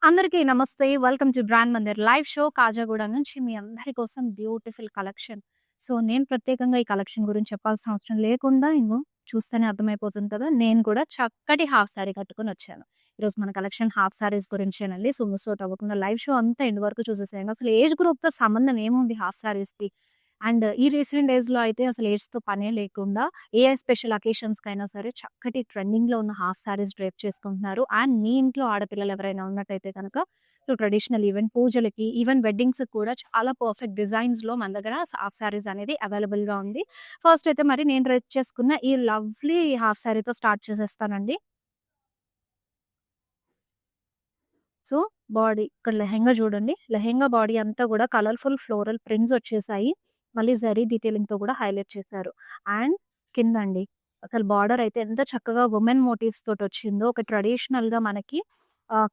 అందరికీ నమస్తే. Welcome to brand Mandir live show Khajaguda నుంచి మీ అందరి కోసం బ్యూటిఫుల్ కలెక్షన్. సో, నేను ప్రత్యేకంగా ఈ కలెక్షన్ గురించి చెప్పాల్సిన అవసరం లేకుండా చూస్తేనే అర్థమైపోతుంది కదా! నేను కూడా చక్కటి హాఫ్ సారీ కట్టుకొనొచ్చాను. ఈరోజు మన కలెక్షన్ హాఫ్ సారీస్ గురించేనండి. సో, మిస్ ఔట్ అవ్వకుండా లైవ్ షో అంతా ఎండ్ వరకు చూసేసేయండి. అసలు ఏజ్ గ్రూప్‌తో సంబంధం ఏముంది హాఫ్ సారీస్‌కి? అండ్ ఈ రీసెంట్ డేస్‌లో అయితే అసలు ఏజ్‌తో పనే లేకుండా స్పెషల్ అకేషన్స్‌కైనా సరే చక్కటి ట్రెండింగ్‌లో ఉన్న హాఫ్ సారీస్ డ్రేప్ చేసుకుంటున్నారు. అండ్ మీ ఇంట్లో ఆడపిల్లలు ఎవరైనా ఉన్నట్టయితే గనక సో, ట్రెడిషనల్ ఈవెన్ పూజలకి, ఈవెన్ వెడ్డింగ్స్‌కి కూడా చాలా పర్ఫెక్ట్ డిజైన్స్‌లో మన దగ్గర హాఫ్ సారీస్ అనేది అవైలబుల్‌గా ఉంది. ఫస్ట్ అయితే మరి నేను డ్రెస్ చేసుకున్న ఈ లవ్లీ హాఫ్ సారీతో స్టార్ట్ చేసేస్తానండి. సో, బాడీ ఇక్కడ లెహెంగా చూడండి. లెహెంగా బాడీ అంతా కూడా కలర్‌ఫుల్ ఫ్లోరల్ ప్రింట్స్ వచ్చేసాయి. మళ్ళీ జరీ డీటెయిలింగ్‌తో కూడా హైలైట్ చేశారు. అండ్ కిందండి అసలు బార్డర్ అయితే ఎంత చక్కగా వుమెన్ మోటివ్స్ తోటొచ్చిందో ఒక ట్రెడిషనల్‌గా మనకి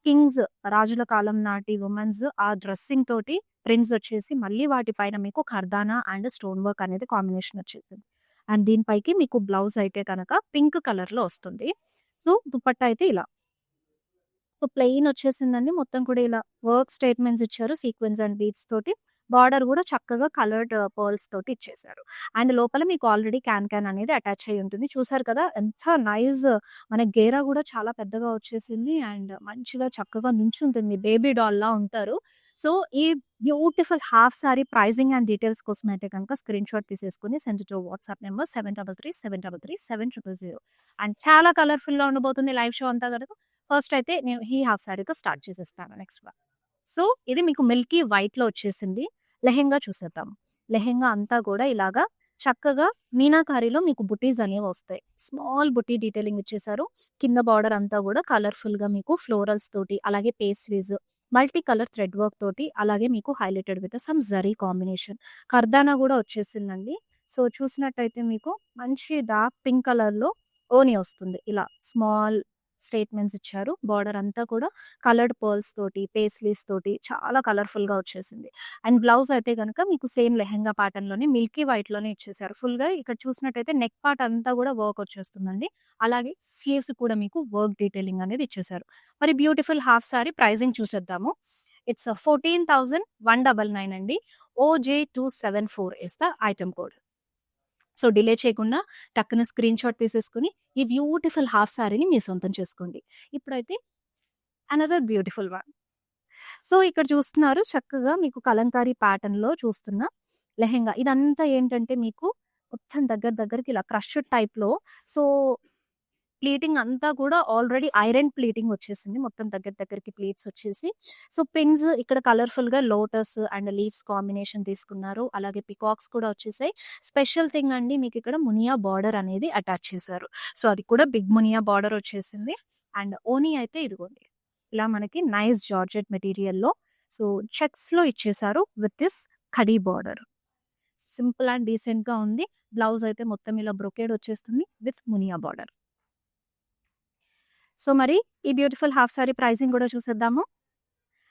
కింగ్స్ రాజుల కాలం నాటి వుమెన్స్ ఆ డ్రెస్సింగ్ తోటి ప్రింట్స్ వచ్చేసి మళ్ళీ వాటి పైన మీకు కర్దానా అండ్ స్టోన్ వర్క్ అనేది కాంబినేషన్ వచ్చేసింది. అండ్ దీనిపైకి మీకు బ్లౌజ్ అయితే కనుక పింక్ కలర్‌లో వస్తుంది. సో, దుపట్టా అయితే ఇలా. సో, ప్లెయిన్ వచ్చేసిందండి. మొత్తం కూడా ఇలా వర్క్ స్టేట్మెంట్స్ ఇచ్చారు. సీక్వెన్స్ అండ్ బీడ్స్ తోటి. బార్డర్ గూడా చక్కగా కలర్డ్ పర్ల్స్ తోటి ఇచ్చేసారు. అండ్ లోపల మీకు ఆల్రెడీ క్యాన్ అనేది అటాచ్ అయ్యి ఉంటుంది. చూసారు కదా! ఎంత నైస్ మన గేరా గూడా చాలా పెద్దగా వచ్చేసింది. అండ్ మంచిగా చక్కగా నుంచుంటుంది. బేబీ డాల్‌లా ఉంటారు. సో, ఈ beautiful half sari pricing and details కోసం అయితే గనుక స్క్రీన్‌షాట్ తీసేసుకొని send to WhatsApp number 7337337000 and చాలా కలర్‌ఫుల్‌గా ఉండబోతుంది లైవ్ షో అంతా గనుక ఫస్ట్ అయితే నేను ఈ హాఫ్ సారీతో స్టార్ట్ చేసేస్తాను నెక్స్ట్ వన్. సో, ఇది మీకు మిల్కీ వైట్‌లో వచ్చేసింది. లెహెంగా చూసేద్దాం. లెహెంగా అంతా గూడా ఇలాగా చక్కగా మీనాకారిలో మీకు బుటీస్ అనేవొస్తాయి. స్మాల్ బుటీ డీటెయిలింగ్ ఇచ్చేసారు. కింద బార్డర్ అంతా గూడా కలర్‌ఫుల్‌గా మీకు ఫ్లోరల్స్ తోటి, అలాగే pastries, multi colour thread work తోటి, అలాగే మీకు highlighted with some zari combination. కర్దానా గూడా వచ్చేసిందండి. సో, చూసినట్టయితే మీకు మంచి డార్క్ పింక్ కలర్‌లో ఓని వస్తుంది. ఇలా స్మాల్ స్టేట్మెంట్స్ ఇచ్చారు. బార్డర్ అంతా కూడా కలర్డ్ పర్ల్స్ తోటి, పేస్లీస్ తోటి చాలా కలర్‌ఫుల్‌గా వచ్చేసింది. అండ్ బ్లౌజ్ అయితే గనుక మీకు సేమ్ లెహెంగా ప్యాటర్న్‌లోనే మిల్కీ వైట్‌లోనే ఇచ్చేసారు. ఫుల్‌గా ఇక్కడ చూసినట్టయితే నెక్ పార్ట్ అంతా కూడా వర్క్ వచ్చేస్తుందండి. అలాగే స్లీవ్స్ కూడా మీకు వర్క్ డీటెయిలింగ్ అనేది ఇచ్చేసారు. మరి బ్యూటిఫుల్ హాఫ్ సారీ ప్రైజింగ్ చూసేద్దాము. ఇట్స్ 14,199 అండి. OJ274 is the item code. So, delay చేయకుండా టక్కున స్క్రీన్‌షాట్ తీసేసుకొని, ఈ బ్యూటిఫుల్ హాఫ్ సారీని మీ సొంతం చేసుకోండి. ఇప్పుడైతే అనదర్ బ్యూటిఫుల్ వన్. సో, ఇక్కడ చూస్తున్నారు చక్కగా మీకు కలంకారీ ప్యాటర్న్‌లో చూస్తున్న లెహెంగా. ఇదంతా ఏంటంటే మీకు మొత్తం దగ్గరికి ఇలా క్రష్డ్ టైప్‌లో సో ప్లీటింగ్ అంతా కూడా ఆల్రెడీ ఐరన్ ప్లీటింగ్ వచ్చేసింది. మొత్తం దగ్గరికి ప్లీట్స్ వచ్చేసి. సో, పిన్స్ ఇక్కడ కలర్‌ఫుల్‌గా లోటస్ అండ్ లీవ్స్ కాంబినేషన్ తీసుకున్నారు. అలాగే పికాక్స్ కూడా వచ్చేసాయి. స్పెషల్ థింగ్ అండి మీకిక్కడ మునియా బార్డర్ అనేది అటాచ్ చేశారు. సో, అది కూడా బిగ్ మునియా బార్డర్ వచ్చేసింది. అండ్ ఓనీ అయితే ఇదిగోండి. ఇలా మనకి నైస్ జార్జెట్ మెటీరియల్‌లో సో, చెక్స్‌లో ఇచ్చేసారు with this khadi border. Simple and డీసెంట్‌గా ఉంది. బ్లౌజ్ అయితే మొత్తం ఇలా బ్రొకేడ్ వచ్చేస్తుంది విత్ మునియా బార్డర్. సో, మరి ఈ బ్యూటిఫుల్ హాఫ్ సారీ ప్రైజింగ్ గూడా చూసేద్దాము.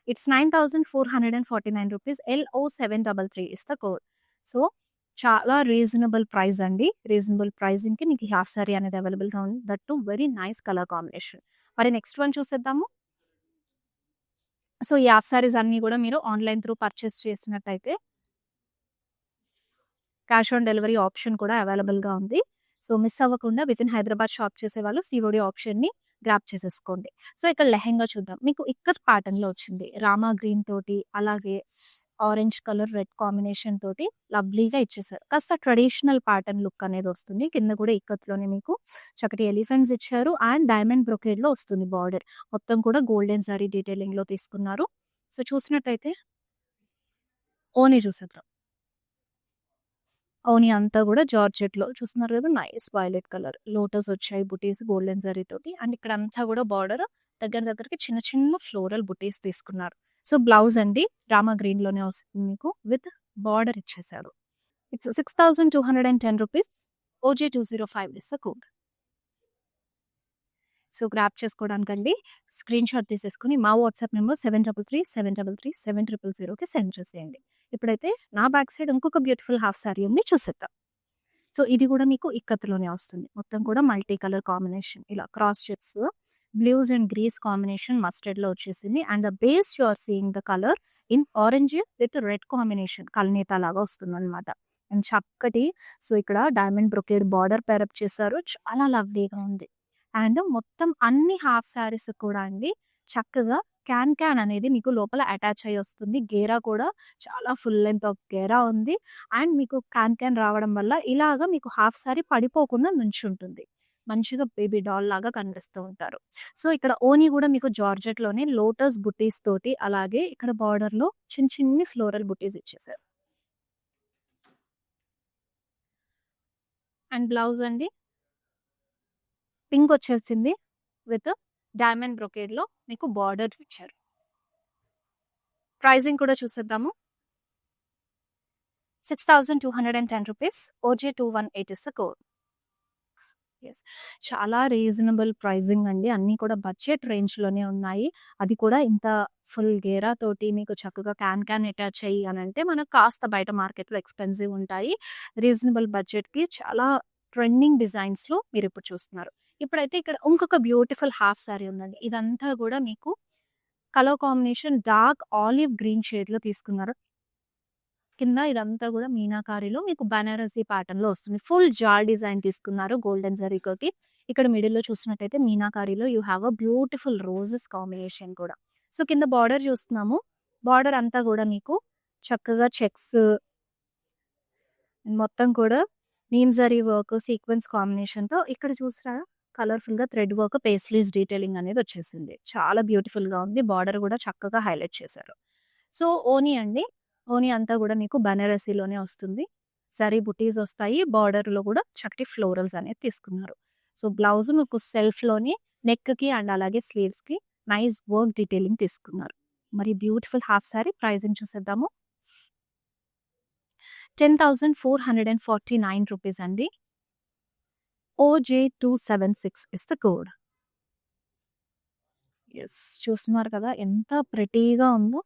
It's 9,449 rupees. LO733 is the code. So, చాలా రీజనబుల్ ప్రైస్ అండి. రీజనబుల్ ప్రైజింగ్‌కి మీకు ఈ హాఫ్ సారీ అనేది అవైలబుల్‌గా ఉంది. That two very nice colour combination. మరి నెక్స్ట్ వన్ చూసేద్దాము. సో, ఈ హాఫ్ సారీస్ అన్నీ గూడా మీరు ఆన్‌లైన్ త్రూ పర్చేస్ చేసినట్టయితే క్యాష్ ఆన్ డెలివరీ ఆప్షన్ కూడా అవైలబుల్‌గా ఉంది. సో, మిస్ అవ్వకుండా వితిన్ హైదరాబాద్ షాప్ చేసేవాళ్ళు సీఓడీ ఆప్షన్‌ని గ్రాబ్ చేసేసుకోండి. సో, ఇక్కడ లెహెంగా చూద్దాం. మీకు ఇక్కత్ ప్యాటర్న్‌లో వచ్చింది. రామా గ్రీన్ తోటి, అలాగే ఆరెంజ్ కలర్, రెడ్ కాంబినేషన్ తోటి లవ్లీగా ఇచ్చేసారు. కాస్త ట్రెడిషనల్ ప్యాటర్న్ లుక్ అనేది వస్తుంది. కింద కూడా ఇక్కత్‌లోనే మీకు చక్కటి ఎలిఫెంట్స్ ఇచ్చారు. అండ్ డైమండ్ బ్రొకేడ్‌లో వస్తుంది బార్డర్. మొత్తం కూడా గోల్డెన్ జరీ డీటెయిలింగ్‌లో తీసుకున్నారు. సో, చూసినట్టయితే ఓనీ చూసేద్దాం. ఓని అంతా గూడా జార్జెట్‌లో చూస్తున్నారు గదా! Nice violet colour. లోటస్ వచ్చాయి బుటీస్ గోల్డెన్ జరీతోటి. అండ్ ఇక్కడంతా గూడా బార్డర్ దగ్గరికి చిన్న చిన్న ఫ్లోరల్ బుటీస్ తీసుకున్నారు. సో, బ్లౌజ్ అండి రామా గ్రీన్‌లోనే వస్తుంది మీకు విత్ బార్డర్ ఇచ్చేసారు. It's 6,210 rupees. OJ205 is the code. So, grab చేసుకోవడానికండి స్క్రీన్‌షాట్ తీసేసుకొని మా వాట్సాప్ నంబర్ 7337337000కి సెండ్ చేసేయండి. ఇప్పుడైతే నా బ్యాక్ సైడ్ ఇంకొక బ్యూటిఫుల్ హాఫ్ సారీ ఉంది చూసేద్దాం. సో, ఇది గూడా మీకు ఇక్కత్‌లోనే వస్తుంది. మొత్తం కూడా మల్టీ కలర్ కాంబినేషన్ ఇలా cross checks blues and greens combination మస్టర్డ్‌లో వచ్చేసింది. And the base you are seeing the colour in orange with red combination కల్నేత లాగా వస్తుందనమాట. అండ్ చక్కటి సో, ఇక్కడ డైమండ్ బ్రొకేడ్ బార్డర్ పేరప్ చేశారు. చాలా లవ్లీగా ఉంది. అండ్ మొత్తం అన్ని హాఫ్ సారీస్ కూడా అండి చక్కగా క్యాన్ అనేది మీకు లోపల అటాచ్ అయ్యి వస్తుంది. గేరా కూడా చాలా ఫుల్ లెంగ్త్ ఆఫ్ గేరా ఉంది. అండ్ మీకు క్యాన్ రావడం వల్ల ఇలాగా మీకు హాఫ్ సారీ పడిపోకుండా నుంచుంటుంది. మంచిగా బేబీ డాల్ లాగా కనిపిస్తూ ఉంటారు. సో, ఇక్కడ ఓని గూడా మీకు జార్జెట్‌లోనే లోటస్ బుటీస్ తోటి అలాగే ఇక్కడ బార్డర్‌లో చిన్ని ఫ్లోరల్ బుటీస్ ఇచ్చేసారు. అండ్ బ్లౌజ్ అండి పింక్ వచ్చేసింది విత్ డైమండ్ బ్రొకేడ్‌లో మీకు బార్డర్ ఇచ్చారు. ప్రైజింగ్ కూడా చూసేద్దాము. 6,210 rupees. OJ218 is the code. Yes. చాలా రీజనబుల్ ప్రైజింగ్ అండి. అన్నీ కూడా బడ్జెట్ రేంజ్‌లోనే ఉన్నాయి. అది కూడా ఇంత ఫుల్ గేరా తోటి మీకు చక్కగా క్యాన్ అటాచ్ అయ్యి అనంటే మనకు కాస్త బయట మార్కెట్‌లో ఎక్స్‌పెన్సివ్ ఉంటాయి. రీజనబుల్ బడ్జెట్‌కి చాలా ట్రెండింగ్ డిజైన్స్‌లో మీరిప్పుడు చూస్తున్నారు. ఇప్పుడైతే ఇక్కడ ఇంకొక బ్యూటిఫుల్ హాఫ్ సారీ ఉందండి. ఇదంతా గూడా మీకు colour combination dark olive green షేడ్‌లో తీసుకున్నారు. కింద ఇదంతా గూడా మీనాకారిలో మీకు బనారసి ప్యాటర్న్‌లో వస్తుంది. ఫుల్ జాల్ డిజైన్ తీసుకున్నారు గోల్డెన్ జరీతోటి. ఇక్కడ మిడిల్‌లో చూసినట్టయితే మీనాకారిలో you have a beautiful roses combination కూడా. సో, కింద బార్డర్ చూస్తున్నాము. బార్డర్ అంతా గూడా మీకు చక్కగా చెక్స్ మొత్తం కూడా నీమ్ జరీ వర్క్, సీక్వెన్స్ కాంబినేషన్‌తో ఇక్కడ చూసారా కలర్‌ఫుల్‌గా థ్రెడ్ వర్క్, పేస్లీస్ డీటెయిలింగ్ అనేది వచ్చేసింది. చాలా బ్యూటిఫుల్‌గా ఉంది. బార్డర్ గూడా చక్కగా హైలైట్ చేశారు. సో, ఓని అండి. ఓని అంతా గూడా మీకు బనారసీలోనే వస్తుంది. జరీ బుటీస్ వస్తాయి. బార్డర్‌లో గూడా చక్కటి ఫ్లోరల్స్ అనేది తీసుకున్నారు. సో, బ్లౌజ్ మీకు సెల్ఫ్‌లోని నెక్‌కి అండ్ అలాగే స్లీవ్స్‌కి నైస్ వర్క్ డీటెయిలింగ్ తీసుకున్నారు. మరి బ్యూటిఫుల్ హాఫ్ సారీ ప్రైజింగ్ చూసేద్దాము. 10,449 రూపీస్ అండి. OJ276 is the code. Yes. చూస్తున్నారు కదా ఎంత ప్రెటీగా ఉందో.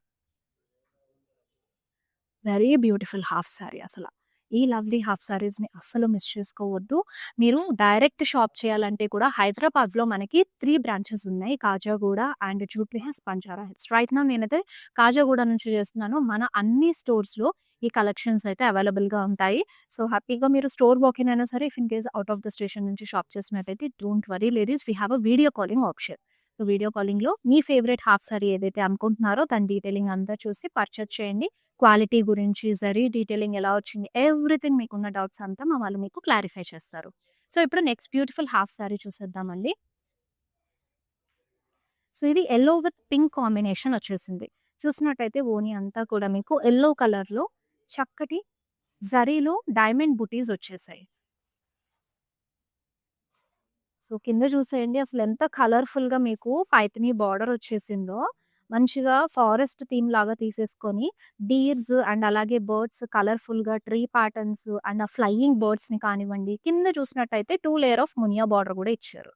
వెరీ బ్యూటిఫుల్ హాఫ్ సారీ అసల. ఈ లవ్లీ హాఫ్ సారీస్‌ని అస్సలు మిస్ చేసుకోవద్దు. మీరు డైరెక్ట్ షాప్ చేయాలంటే కూడా హైదరాబాద్‌లో మనకి 3 బ్రాంచెస్ ఉన్నాయి. Khajaguda and Jubilee hills, Banjara hills. Right now నేనైతే కాజాగూడ నుంచి చేస్తున్నాను. మన అన్ని స్టోర్స్‌లో ఈ కలెక్షన్స్ అయితే అవైలబుల్‌గా ఉంటాయి. సో, హ్యాపీగా మీరు స్టోర్ వాకిన్ అయినా సరే if in case out of the station నుంచి షాప్ చేసినట్టయితే don't worry ladies we have a video calling option. So, video కాలింగ్‌లో మీ ఫేవరెట్ హాఫ్ సారీ ఏదైతే అనుకుంటున్నారో దాని డీటెయిలింగ్ అంతా చూసి పర్చేజ్ చేయండి. క్వాలిటీ గురించి, జరీ డీటెయిలింగ్ ఎలా వచ్చింది, ఎవ్రీథింగ్ మీకున్న డౌట్స్ అంతా మా వాళ్ళు మీకు క్లారిఫై చేస్తారు. సో, ఇప్పుడు నెక్స్ట్ బ్యూటిఫుల్ హాఫ్ సారీ చూసేద్దామండి. సో, ఇది యెల్లో విత్ పింక్ కాంబినేషన్ వచ్చేసింది. చూసినట్టయితే ఓని అంతా కూడా మీకు యెల్లో కలర్‌లో చక్కటి జరీలో డైమండ్ బుటీస్ వచ్చేసాయి. సో, కింద చూసేయండి అసలెంత కలర్‌ఫుల్‌గా మీకు పైథిని బార్డర్ వచ్చేసిందో. మంచిగా ఫారెస్ట్ థీమ్ లాగా తీసేసుకొని డీర్స్ అండ్ అలాగే బర్డ్స్ కలర్‌ఫుల్‌గా ట్రీ ప్యాటర్న్స్ అండ్ ఆ ఫ్లయింగ్ బర్డ్స్‌ని కానివ్వండి, కింద చూసినట్టయితే 2 లేయర్ ఆఫ్ మునియా బార్డర్ కూడా ఇచ్చారు.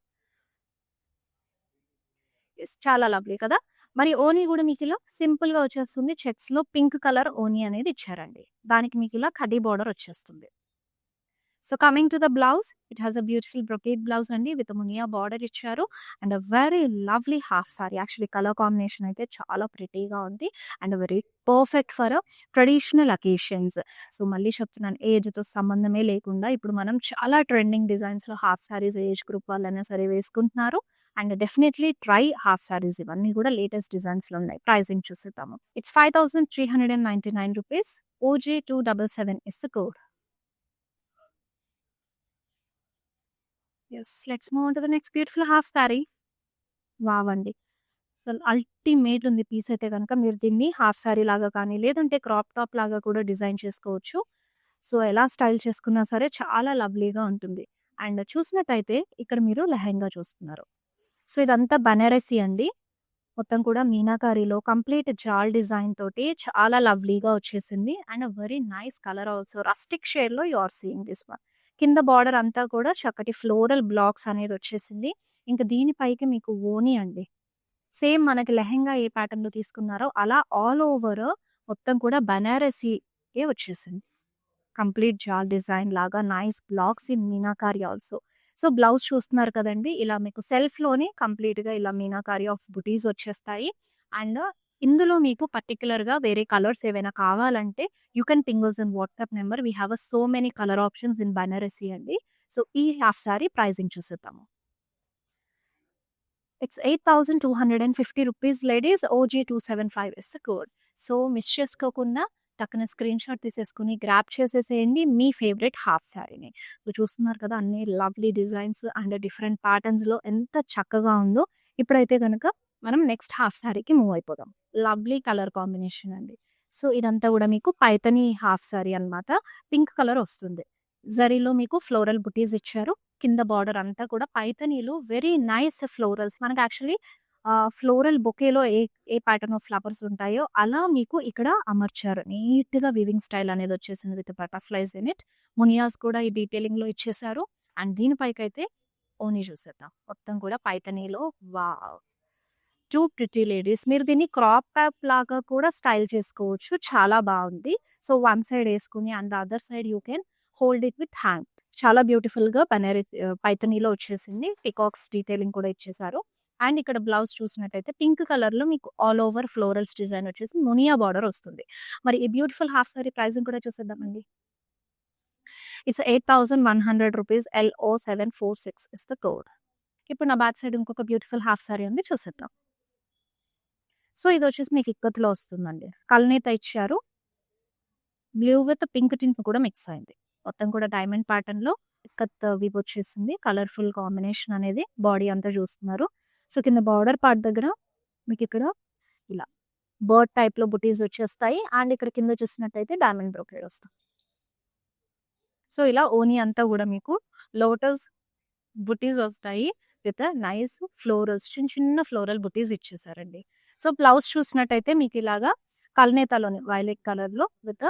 యెస్. చాలా లవ్లీ కదా! మరి ఓని గూడా మీకిలా సింపుల్‌గా వచ్చేస్తుంది. చెక్స్‌లో పింక్ కలర్ ఓని అనేది ఇచ్చారండి. దానికి మీకిలా కడ్డీ బార్డర్ వచ్చేస్తుంది. So, coming to the blouse, it has a beautiful brocade blouse అండి విత్ మునియా బార్డర్ ఇచ్చారు. And a very lovely half sari. Actually colour combination అయితే చాలా ప్రిటీగా ఉంది. And very perfect for traditional occasions. So, మళ్ళీ చెప్తున్నాను ఏజ్‌తో సంబంధమే లేకుండా ఇప్పుడు మనం చాలా ట్రెండింగ్ డిజైన్స్‌లో హాఫ్ సారీస్ ఏజ్ గ్రూప్ వాళ్ళైనా సరే వేసుకుంటున్నారు. And definitely try half saris ఇవన్నీ కూడా లేటెస్ట్ డిజైన్స్‌లో ఉన్నాయి. ప్రైజింగ్ చూసేద్దాము. It's 5,399 rupees. OJ277 is the code. Yes. Let's move on to the next beautiful half sorry. Wow అండి! అసలు అల్టిమేట్ ఉంది పీస్ అయితే గనక మీరు దీన్ని హాఫ్ సారీ లాగా కానీ, లేదంటే క్రాప్ టాప్ లాగా కూడా డిజైన్ చేసుకోవచ్చు. సో, ఎలా స్టైల్ చేసుకున్నా సరే చాలా లవ్లీగా ఉంటుంది. అండ్ చూసినట్టయితే ఇక్కడ మీరు లెహెంగా చూస్తున్నారు. సో, ఇదంతా బనారసి అండి. మొత్తం కూడా మీనాకారిలో కంప్లీట్ జాల్ డిజైన్ తోటి చాలా లవ్లీగా వచ్చేసింది. And very nice colour also rustic షేడ్‌లో you are seeing this one. కింద బార్డర్ అంతా కూడా చక్కటి ఫ్లోరల్ బ్లాక్స్ అనేది వచ్చేసింది. ఇంక దీని పైకి మీకు ఓని అండి. సేమ్ మనకి లెహెంగా ఏ ప్యాటర్న్‌లో తీసుకున్నారో అలా ఆల్ ఓవర్ మొత్తం కూడా బనారసీయే వచ్చేసింది. కంప్లీట్ జాల్ డిజైన్ లాగా nice blocks in meenakari also. So, blouse చూస్తున్నారు కదండీ! ఇలా మీకు సెల్ఫ్‌లోనే కంప్లీట్‌గా ఇలా మీనాకారి ఆఫ్ బుటీస్ వచ్చేస్తాయి. అండ్ ఇందులో మీకు పర్టిక్యులర్‌గా వేరే కలర్స్ ఏవైనా కావాలంటే you can ping us in WhatsApp number. We have so many colour options in Banarasi అండి. సో, ఈ హాఫ్ సారీ ప్రైజింగ్ చూసేద్దాము. It's 8,250 rupees ladies. OG275 is the code. So, miss చేసుకోకుండా టక్కున స్క్రీన్‌షాట్ తీసేసుకొని గ్రాబ్ చేసేసేయండి మీ ఫేవరెట్ హాఫ్ సారీని. సో, చూస్తున్నారు కదా! అన్ని లవ్లీ డిజైన్స్ అండ్ డిఫరెంట్ ప్యాటర్న్స్‌లో ఎంత చక్కగా ఉందో. ఇప్పుడైతే గనక మనం నెక్స్ట్ హాఫ్ సారీకి మూవ్ అయిపోదాం. లవ్లీ కలర్ కాంబినేషన్ అండి. సో, ఇదంతా గూడా మీకు పైథానీ హాఫ్ సారీ అన్నమాట. పింక్ కలర్ వస్తుంది. జరీలో మీకు ఫ్లోరల్ బుటీస్ ఇచ్చారు. కింద బార్డర్ అంతా కూడా పైథానీలో వెరీ నైస్ ఫ్లోరల్స్. మనకు యాక్చువల్లీ ఫ్లోరల్ బొకేలో ఏ ప్యాటర్న్ ఆఫ్ ఫ్లవర్స్ ఉంటాయో అలా మీకు ఇక్కడ అమర్చారు. నీట్‌గా వీవింగ్ స్టైల్ అనేది వచ్చేసింది విత్ బటర్‌ఫ్లైస్ ఇన్ ఇట్. మునియాస్ కూడా ఈ డీటెయిలింగ్‌లో ఇచ్చేసారు. అండ్ దీని పైకైతే ఓనీ చూసేద్దాం. మొత్తం కూడా పైథానీలో వావ్! Two pretty ladies. మీరు దీన్ని క్రాప్ టాప్ లాగా కూడా స్టైల్ చేసుకోవచ్చు. చాలా బావుంది. సో, వన్ సైడ్ ఏసుకొని and the other side you can hold it with hand. చాలా బ్యూటిఫుల్‌గా పైథానీలో వచ్చేసింది. పికాక్స్ డీటెయిలింగ్ కూడా ఇచ్చేసారు. అండ్ ఇక్కడ బ్లౌజ్ చూసినట్టయితే పింక్ కలర్‌లో మీకు ఆల్ ఓవర్ ఫ్లోరల్స్ డిజైన్ వచ్చేసి మునియా బార్డర్ వస్తుంది. మరి ఈ బ్యూటిఫుల్ హాఫ్ సారీ ప్రైజింగ్ కూడా చూసేద్దామండి. It's 8,100 rupees. LO746 is the code. ఇప్పుడు నా బ్యాక్ సైడ్ ఇంకొక బ్యూటిఫుల్ హాఫ్ సారీ ఉంది చూసేద్దాం. సో, ఇదొచ్చేసి మీకు ఇక్కత్‌లో వస్తుందండి. కల్నేత ఇచ్చారు. బ్లూ విత్ పింక్ టింట్ కూడా మిక్స్ అయింది. మొత్తం కూడా డైమండ్ ప్యాటర్న్‌లో ఇక్కత్ వీవ్ వచ్చేసింది. కలర్‌ఫుల్ కాంబినేషన్ అనేది బాడీ అంతా చూస్తున్నారు. సో, కింద బార్డర్ పార్ట్ దగ్గర మీకిక్కడ ఇలా బర్డ్ టైప్‌లో బుటీస్ వచ్చేస్తాయి. అండ్ ఇక్కడ కింద చూసినట్టయితే డైమండ్ బ్రోకేడ్ వస్తుంది. సో, ఇలా ఓనీ అంతా కూడా మీకు లోటస్ బుటీస్ వస్తాయి. విత్ నైస్ ఫ్లోరల్స్ చిన్న చిన్న ఫ్లోరల్ బుటీస్ ఇచ్చేసారండి. సో, బ్లౌజ్ చూసినట్టయితే మీకు ఇలాగా కల్నేతలోనే వైలెట్ కలర్‌లో విత్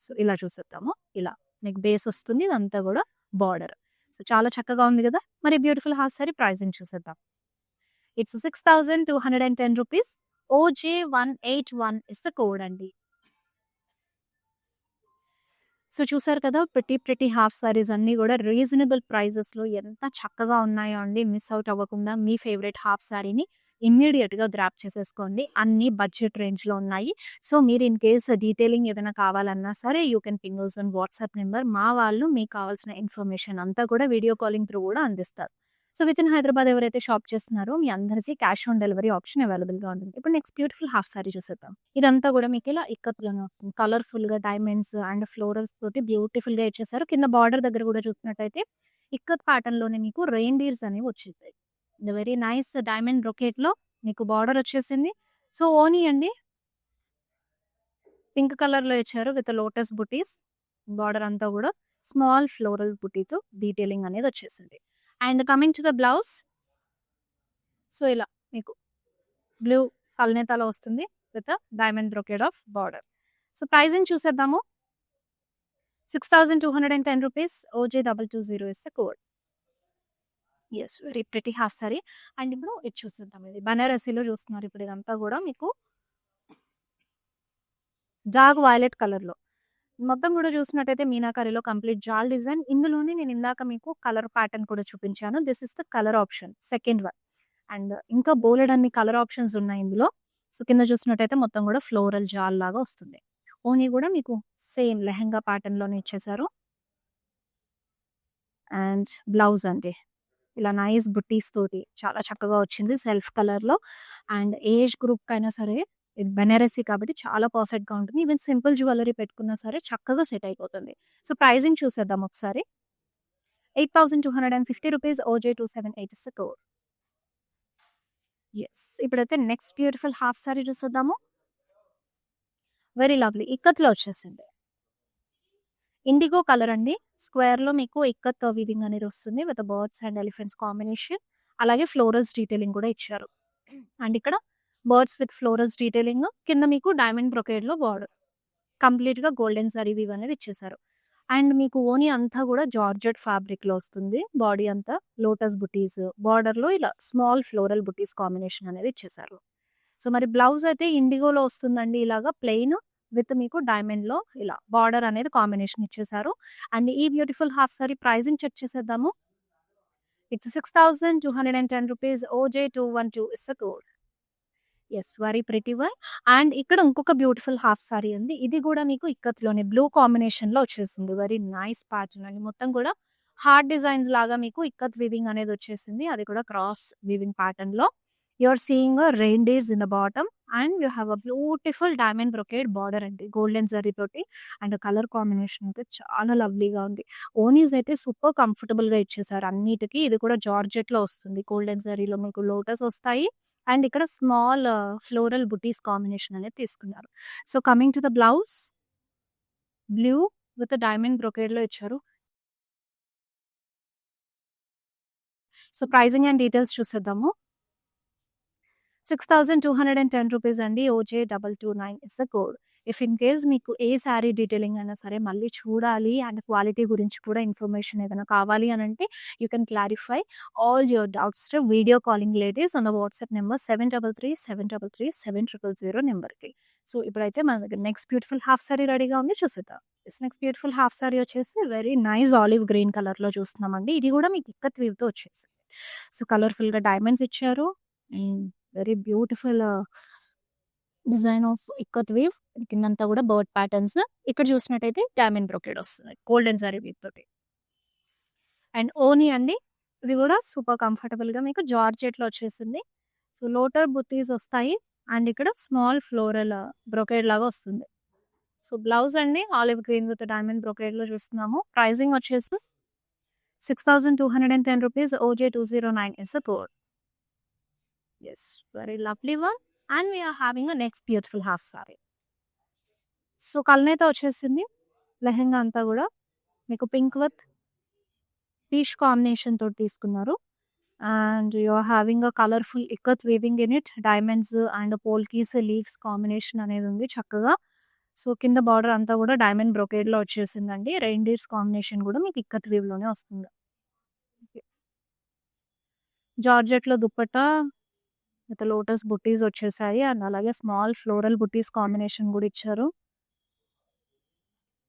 సో, ఇలా చూసేద్దాము. ఇలా మీకు బేస్ వస్తుంది. ఇదంతా కూడా బార్డర్. సో, చాలా చక్కగా ఉంది గదా! మరి బ్యూటిఫుల్ హాఫ్ సారీ ప్రైజింగ్ చూసేద్దాం. It's 6,210 rupees. OJ181 is the code అండి. సో, చూసారు కదా! ప్రిటీ హాఫ్ సారీస్ అన్నీ గూడా రీజనబుల్ ప్రైజెస్‌లో ఎంత చక్కగా ఉన్నాయో అండి. మిస్ అవుట్ అవ్వకుండా మీ ఫేవరెట్ హాఫ్ సారీని ఇమ్మీడియేట్‌గా గ్రాబ్ చేసేసుకోండి. అన్నీ బడ్జెట్ రేంజ్‌లో ఉన్నాయి. సో, మీరు ఇన్ కేస్ డీటెయిలింగ్ ఏదైనా కావాలన్నా సరే you can ping us on WhatsApp number. మా వాళ్ళు మీకు కావాల్సిన ఇన్ఫర్మేషన్ అంతా కూడా వీడియో కాలింగ్ త్రూ కూడా అందిస్తారు. సో, వితిన్ హైదరాబాద్ ఎవరైతే షాప్ చేస్తున్నారో మీ అందరికీ క్యాష్ ఆన్ డెలివరీ ఆప్షన్ అవైలబుల్‌గా ఉంటుంది. ఇప్పుడు నెక్స్ట్ బ్యూటిఫుల్ హాఫ్ సారీ చూసేద్దాం. ఇదంతా కూడా మీకు ఇలా ఇక్కత్‌లోనే వస్తుంది. కలర్‌ఫుల్‌గా డైమండ్స్ అండ్ ఫ్లోరల్స్ తోటి బ్యూటిఫుల్‌గా ఇచ్చేసారు. కింద బార్డర్ దగ్గర కూడా చూసినట్టయితే ఇక్కత్ ప్యాటర్న్‌లోనే మీకు రెయిన్‌డీర్స్ అనేవి వచ్చేసాయి. వెరీ నైస్ డైమండ్ బ్రొకేట్‌లో మీకు బార్డర్ వచ్చేసింది. సో, ఓనీ అండి పింక్ కలర్‌లో ఇచ్చారు విత్ లోటస్ బుటీస్. బార్డర్ అంతా కూడా స్మాల్ ఫ్లోరల్ బుటీతో డీటెయిలింగ్ అనేది వచ్చేసింది. And coming to the blouse. So, ఇలా మీకు బ్లూ కల్నేతలో వస్తుంది with diamond brocade of border. So, pricing చూసేద్దాము. 6,210 rupees. OJ220 is the code. Yes. Very pretty half sari. And ఇప్పుడు ఇది చూసేద్దాం. ఇది బనారసిలో చూస్తున్నారు. ఇప్పుడు ఇదంతా కూడా మీకు డార్క్ వయలెట్ కలర్‌లో. మొత్తం కూడా చూసినట్టయితే మీనాకారిలో కంప్లీట్ జాల్ డిజైన్. ఇందులోనే నేను ఇందాక మీకు కలర్ ప్యాటర్న్ కూడా చూపించాను. This is the colour option second one. And ఇంకా బోలెడన్ని కలర్ ఆప్షన్స్ ఉన్నాయి ఇందులో. సో, కింద చూసినట్టయితే మొత్తం కూడా ఫ్లోరల్ జాల్ లాగా వస్తుంది. ఓనీ కూడా మీకు సేమ్ లెహెంగా ప్యాటర్న్‌లోనే ఇచ్చేసారు. అండ్ బ్లౌజ్ అండి. ఇలా నైస్ బుట్టీస్ తోటి చాలా చక్కగా వచ్చింది సెల్ఫ్ కలర్‌లో. అండ్ ఏజ్ గ్రూప్‌కైనా సరే ఇది బెనారసి కాబట్టి చాలా పర్ఫెక్ట్‌గా ఉంటుంది. ఈవెన్ సింపుల్ జ్యువెల్లరీ పెట్టుకున్నా సరే చక్కగా సెట్ అయిపోతుంది. సో, ప్రైజింగ్ చూసేద్దాం ఒకసారి. 8,250 rupees. OJ278 is the code. Yes. ఇప్పుడైతే నెక్స్ట్ బ్యూటిఫుల్ హాఫ్ సారీ చూసేద్దాము. వెరీ లవ్లీ ఇక్కత్‌లో వచ్చేసింది. ఇండిగో కలర్ అండి. స్క్వేర్‌లో మీకు ఇక్కత్ వీవింగ్ అనేది వస్తుంది with birds and elephants combination. అలాగే ఫ్లోరల్స్ డీటెయిలింగ్ కూడా ఇచ్చారు. అండ్ ఇక్కడ బర్డ్స్ విత్ ఫ్లోరల్స్ డీటెయిలింగ్. కింద మీకు డైమండ్ బ్రొకేడ్‌లో బార్డర్. కంప్లీట్‌గా గోల్డెన్ జరీ వీవ్ అనేది ఇచ్చేసారు. అండ్ మీకు ఓనీ అంతా కూడా జార్జెట్ ఫ్యాబ్రిక్‌లో వస్తుంది. బాడీ అంతా లోటస్ బుటీస్. బార్డర్‌లో ఇలా స్మాల్ ఫ్లోరల్ బుటీస్ కాంబినేషన్ అనేది ఇచ్చేసారు. సో, మరి బ్లౌజ్ అయితే ఇండిగోలో వస్తుందండి. ఇలాగా ప్లెయిన్ విత్ మీకు డైమండ్‌లో ఇలా బార్డర్ అనేది కాంబినేషన్ ఇచ్చేసారు. అండ్ ఈ beautiful half sari pricing check చేసేద్దాము. It's 6,210 rupees. OJ212 is the code. Yes. Very pretty one. And ఇక్కడ ఇంకొక బ్యూటిఫుల్ హాఫ్ సారీ ఉంది. ఇది గూడా మీకు ఇక్కత్‌లోనే బ్లూ కాంబినేషన్‌లో వచ్చేసింది. వెరీ నైస్ ప్యాటర్న్ అండి. మొత్తం కూడా హార్ట్ డిజైన్స్ లాగా మీకు ఇక్కత్ వీవింగ్ అనేది వచ్చేసింది. అది కూడా క్రాస్ వీవింగ్ ప్యాటర్న్‌లో. You are seeing a reindeers in the bottom and you have a beautiful diamond brocade border అండి. గోల్డెన్ జరీ తోటి అండ్ కలర్ కాంబినేషన్ అయితే చాలా లవ్లీగా ఉంది. ఓనీస్ అయితే సూపర్ కంఫర్టబుల్‌గా ఇచ్చేసారు అన్నిటికి. ఇది కూడా జార్జెట్‌లో వస్తుంది. గోల్డెన్ జరీలో మీకు లోటస్ వస్తాయి. అండ్ ఇక్కడ స్మాల్ ఫ్లోరల్ బుటీస్ కాంబినేషన్ అనేది తీసుకున్నారు. So, coming to the blouse blue with diamond బ్రొకేడ్‌లో ఇచ్చారు. సో, ప్రైజింగ్ అండ్ డీటెయిల్స్ చూసేద్దాము. 6,210 రూపీస్ అండి. OJ229 is the code. If in case మీకు ఏ శారీ డీటెయిలింగ్ అయినా సరే మళ్ళీ చూడాలి అండ్ క్వాలిటీ గురించి కూడా ఇన్ఫర్మేషన్ ఏదైనా కావాలి అనంటే you can clarify all your doubts to video calling ladies on the WhatsApp number 7337337000 నెంబర్‌కి. సో, ఇప్పుడైతే మన దగ్గర నెక్స్ట్ బ్యూటిఫుల్ హాఫ్ సారీ రెడీగా ఉంది చూసేద్దాం. నెక్స్ట్ బ్యూటిఫుల్ హాఫ్ సారీ వచ్చేసి వెరీ నైస్ ఆలివ్ గ్రీన్ కలర్‌లో చూస్తున్నామండి. ఇది కూడా మీకు ఇక్కత్ వీవ్‌తో వచ్చేసింది. సో, కలర్‌ఫుల్‌గా డైమండ్స్ ఇచ్చారు. And very beautiful design of ikat weave. కిందంతా కూడా బర్డ్ ప్యాటర్న్స్. ఇక్కడ చూసినట్టయితే డైమండ్ బ్రొకేడ్ వస్తుంది. గోల్డెన్ జరీ వీవ్ తోటి. అండ్ ఓనీ అండి. ఇది కూడా సూపర్ కంఫర్టబుల్‌గా మీకు జార్జెట్‌లో వచ్చేసింది. సో, లోటర్ బుటీస్ వస్తాయి. అండ్ ఇక్కడ స్మాల్ ఫ్లోరల్ బ్రొకేడ్ లాగా వస్తుంది. సో, బ్లౌజ్ అండి ఆలివ్ గ్రీన్ విత్ డైమండ్ బ్రొకేడ్‌లో చూస్తున్నాము. ప్రైజింగ్ వచ్చేసి 6,210 rupees. OJ209 is the code. Yes. Very lovely one. And we are having a next beautiful half sari. So, కల్నేత వచ్చేసింది. లెహెంగా అంతా కూడా మీకు పింక్ విత్ పీచ్ కాంబినేషన్ తోటి తీసుకున్నారు. And you are having a colourful ikat weaving in it. Diamonds and polkis, leaves combination అనేది ఉంది చక్కగా. సో, కింద బార్డర్ అంతా కూడా డైమండ్ బ్రొకేడ్‌లో వచ్చేసిందండి. రెయిన్‌డీర్స్ కాంబినేషన్ కూడా మీకు ఇక్కత్ వీవ్‌లోనే వస్తుంది. జార్జెట్‌లో దుపట్టా విత్ లోటస్ బుట్టీస్ వచ్చేసాయి. అండ్ అలాగే స్మాల్ ఫ్లోరల్ బుట్టీస్ కాంబినేషన్ కూడా ఇచ్చారు.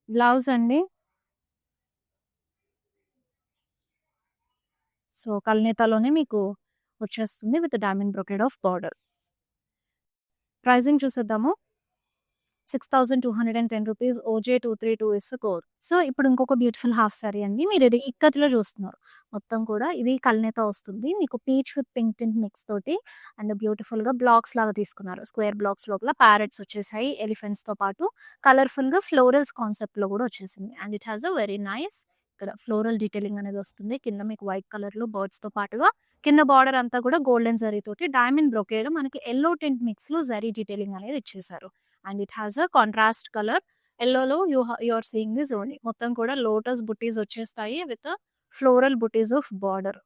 బ్లౌజ్ అండి. సో, కల్నేతలోనే మీకు వచ్చేస్తుంది with diamond brocade of border. Pricing చూసేద్దాము. 6,210 rupees. OJ232 is the code. So, ఇప్పుడు ఇంకొక బ్యూటిఫుల్ హాఫ్ సారీ అండి. మీరు ఇది ఇక్కత్‌లో చూస్తున్నారు. మొత్తం కూడా ఇది కల్నేత వస్తుంది. మీకు peach with pink tint mix తోటి అండ్ బ్యూటిఫుల్‌గా బ్లాక్స్ లాగా తీసుకున్నారు. స్క్వేర్ బ్లాక్స్ లోపల ప్యారెట్స్ వచ్చేసాయి. ఎలిఫెంట్స్‌తో పాటు కలర్‌ఫుల్‌గా ఫ్లోరల్స్ కాన్సెప్ట్‌లో కూడా వచ్చేసింది. And it has a very nice ఇక్కడ ఫ్లోరల్ డీటెయిలింగ్ అనేది వస్తుంది. కింద మీకు వైట్ కలర్‌లో బర్డ్స్‌తో పాటుగా కింద బార్డర్ అంతా కూడా గోల్డెన్ జరీ తోటి డైమండ్ బ్రొకేడ్ మనకి యెల్లో టింట్ మిక్స్‌లో జరీ డీటెయిలింగ్ అనేది ఇచ్చేసారు. And it has a contrast colour. యెల్లోలో you are seeing this only. మొత్తం కూడా లోటస్ బుట్టీస్ వచ్చేస్తాయి with floral buttis of border.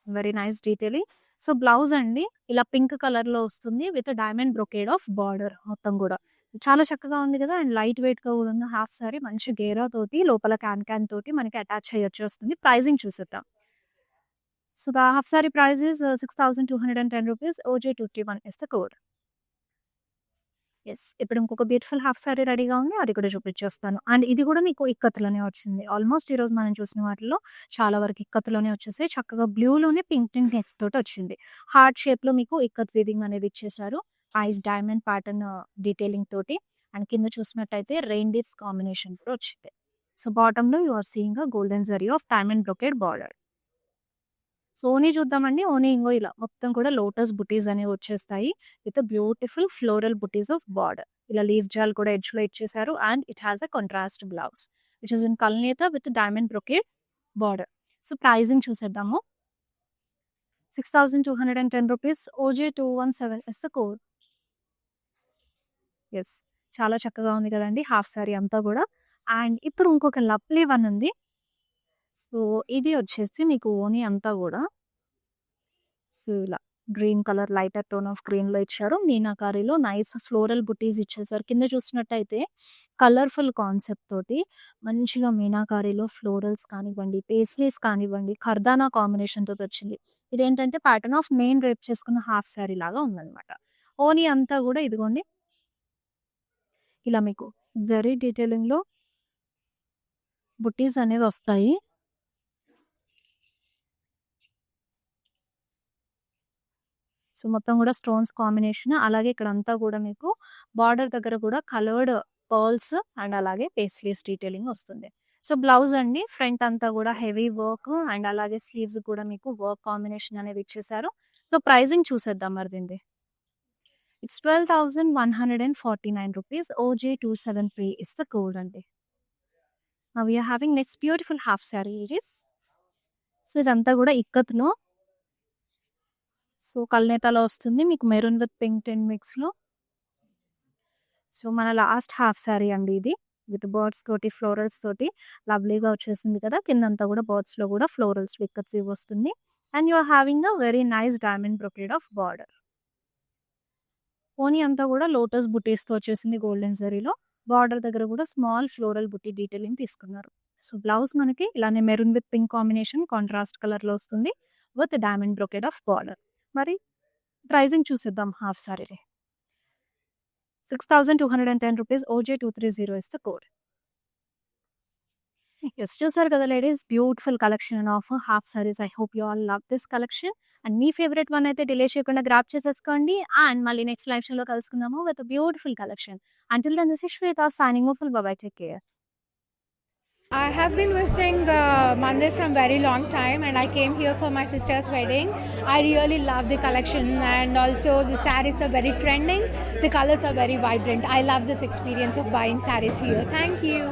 Very nice detailing. So, blouse అండి ఇలా పింక్ కలర్‌లో వస్తుంది with diamond brocade of border మొత్తం గూడా. చాలా చక్కగా ఉంది గదా! అండ్ లైట్ వెయిట్‌గా కూడా ఉన్న హాఫ్ సారీ మంచి గేరా తోటి లోపల క్యాన్ తోటి మనకి అటాచ్ అయ్యొచ్చేస్తుంది. ప్రైజింగ్ చూసేద్దాం. So, the half sorry price is 6,210 rupees. OJ231 is the code. Yes. ఇప్పుడు ఇంకొక బ్యూటిఫుల్ హాఫ్ సారీ రెడీగా ఉంది. అది కూడా చూపించేస్తాను. అండ్ ఇది కూడా మీకు ఇక్కత్‌లోనే వచ్చింది. ఆల్మోస్ట్ ఈరోజు మనం చూసిన వాటిలో చాలా వరకు ఇక్కత్‌లోనే వచ్చేసాయి. చక్కగా బ్లూలోనే పింక్ పింక్ నెక్స్ తోటి వచ్చింది. హార్ట్ షేప్‌లో మీకు ఇక్కత్ వీవింగ్ అనేది ఇచ్చేసారు. ఐస్ డైమండ్ ప్యాటర్న్ డీటెయిలింగ్ తోటి. అండ్ కింద చూసినట్టయితే రెయిన్‌డీర్స్ కాంబినేషన్ కూడా వచ్చింది. సో, బాటమ్‌లో you are seeing a golden zari of diamond brocade border. So, ఓనీ చూద్దామండి. ఓనీ ఇంగో ఇలా మొత్తం కూడా లోటస్ బుటీస్ అనేవి వచ్చేస్తాయి. With beautiful floral buttis of border. ఇలా లీఫ్ జాల్ కూడా ఎడ్జ్‌లో ఇచ్చేసారు. And it has a contrast blouse which is in కల్నేత with diamond brocade border. So, pricing చూసేద్దాము. 6,210 rupees. OJ217 is the code. Yes. చాలా చక్కగా ఉంది కదండీ హాఫ్ సారీ అంతా గూడా. అండ్ ఇప్పుడు ఇంకొక లవ్లీ వన్ ఉంది. సో, ఇది వచ్చేసి మీకు ఓనీ అంతా గూడా సో, ఇలా green colour lighter tone of గ్రీన్‌లో ఇచ్చారు. మీనాకారిలో నైస్ ఫ్లోరల్ బుటీస్ ఇచ్చేసారు. కింద చూసినట్టయితే కలర్‌ఫుల్ కాన్సెప్ట్ తోటి మంచిగా మీనాకారిలో ఫ్లోరల్స్ కానివ్వండి, పేస్లీస్ కానివ్వండి, కర్దానా కాంబినేషన్ తోటొచ్చింది. ఇదేంటంటే ప్యాటర్న్ ఆఫ్ మెయిన్ డ్రేప్ చేసుకున్న హాఫ్ సారీ లాగా ఉందనమాట. ఓనీ అంతా గూడా ఇదిగోండి ఇలా మీకు జరీ డీటెయిలింగ్‌లో బుట్టీస్ అనేవొస్తాయి. సో, మొత్తం గూడా స్టోన్స్ కాంబినేషన్. అలాగే ఇక్కడంతా గూడా మీకు బార్డర్ దగ్గర గూడా కలర్డ్ పర్ల్స్ అండ్ అలాగే పేస్లీస్ డీటెయిలింగ్ వస్తుంది. సో, బ్లౌజ్ అండి ఫ్రంట్ అంతా గూడా హెవీ వర్క్ అండ్ అలాగే స్లీవ్స్ కూడా మీకు వర్క్ కాంబినేషన్ అనేది ఇచ్చేసారు. సో, ప్రైజింగ్ చూసేద్దాం మరి దీనిది. It's 12,149 rupees. OJ273 is the code అండి. Now we are having next beautiful half sari it is. So, ఇదంతా గూడా ఇక్కత్‌లో సో, కల్నేతలో వస్తుంది. మీకు మెరూన్ విత్ పింక్ టిన్ మిక్స్‌లో. సో, మన లాస్ట్ హాఫ్ సారీ అండి ఇది. విత్ బర్డ్స్ తోటి, ఫ్లోరల్స్ తోటి లవ్లీగా వచ్చేసింది కదా! కిందంతా గూడా బర్డ్స్‌లో గూడా ఫ్లోరల్స్ విక్కత్స్ ఇవి వస్తుంది. And you are having a very nice diamond brocade of border. పోనీ అంతా గూడా లోటస్ బుటీస్‌తో వచ్చేసింది గోల్డెన్ జరీలో. బార్డర్ దగ్గర గూడా స్మాల్ ఫ్లోరల్ బుటీ డీటెయిలింగ్ తీసుకున్నారు. సో, బ్లౌజ్ మనకి ఇలానే maroon with pink combination contrast కలర్‌లో వస్తుంది. With diamond brocade of border. మరి ప్రైజింగ్ చూసేద్దాం హాఫ్ సారీది. 6,210 rupees. OJ230 is the code. Yes, చూసారు కదా ladies, beautiful collection of half saris. I hope you all love this collection. And మీ favourite one అయితే delay చేయకుండా గ్రాబ్ చేసేసుకోండి. అండ్ మళ్ళీ నెక్స్ట్ లైవ్ షోలో కలుసుకుందాము with beautiful collection. Until then this is Shweta signing off. Bye bye, take care. I have been visiting Mandir from very long time, and I came here for my sister's wedding. I really love the collection, and also the sarees are very trending. The colors are very vibrant. I love this experience of buying sarees here. Thank you.